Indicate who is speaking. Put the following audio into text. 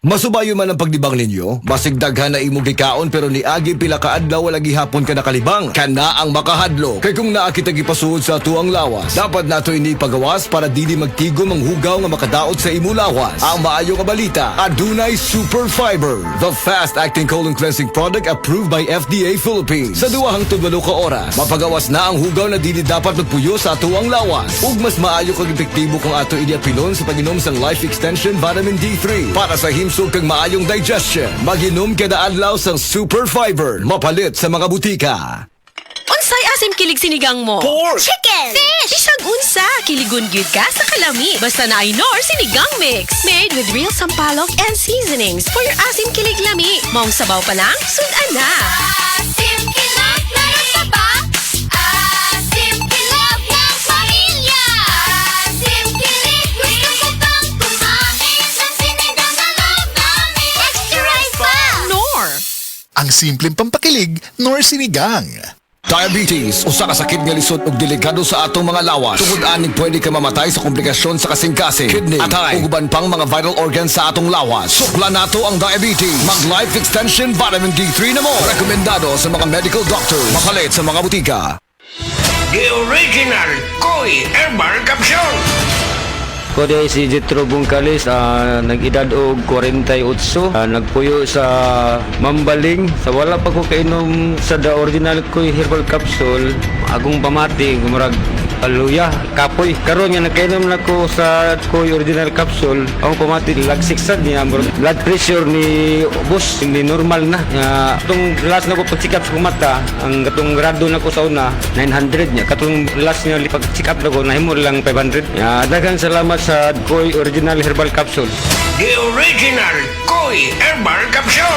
Speaker 1: Masubayo man ang pagdibang ninyo, basig daghan na imong gikaon pero niagi pila ka adlaw wala gihapon ka nakalibang. Kana ang makahadlo. Kay kung naa kita gipasuod sa tuang lawas, dapat nato ini pagawas para dili magtigom ang hugaw nga makadaot sa imo lawas. Ang maayo nga balita, adunay Super Fiber, the fast-acting colon cleansing product approved by FDA Philippines. Sa duwahang tudwalo ka oras, mapagawas na ang hugaw na dili dapat magpuyo sa tuang lawas. Ug mas maayo kag epektibo kung ato idiapilon sa pag-inom sa Life Extension Vitamin D3 para sa himsog kag maayong digestion. Mag-inom kada adlaw sang Super Fiber, mapalit sa mga butika.
Speaker 2: Unsay asim kilig sinigang mo?
Speaker 1: Pork!
Speaker 2: Chicken! Fish! Bisag unsa, kiligon gyud ka sa kalami. Basta na ay Knorr sinigang mix. Made with real sampalok and seasonings for your asim kilig lami. Maong sabaw pa lang, sudan na.
Speaker 3: Asim kilag na saba. Asim kilag ng pamilya. Asim kilig gusto ko pang kumain ng sinigang na loob namin. Extra rice pa!
Speaker 2: Knorr!
Speaker 4: Ang simpleng pampakilig, Knorr Sinigang.
Speaker 1: Diabetes, usa ka sakit nga lisod ug delikado sa atong mga lawas. Tungod aning pwede ka mamatay sa komplikasyon sa kasing-kasing, kidney, atay, ug uban pang mga vital organs sa atong lawas. Sukla nato ang diabetes. Mag Life Extension Vitamin D3 na mo. Rekomendado sa mga medical doctor. Mapalit sa mga butika.
Speaker 5: The original Koi Herbal Capsule.
Speaker 6: Ko di si Jetro Bungkalis, nag-edad og 48, nagpuyo sa Mambaling. Sa wala pa ko kainom sa the original Koi Herbal Capsule, agong pamati, gumurag aluya, kapoy. Karon nga nagkainom na ko sa Koi Original Capsule, ang pamati lagsiksan niya, blood pressure ni ubos, hindi normal na. Itong last na ko pag-check-up sa mata, ang katong grado na ko sa una, 900 niya. Katong last niya pag-check-up na ko, nahimo lang 500. Daghang salamat sa Koi Original Herbal Capsule.
Speaker 5: The original Koi Herbal Capsule.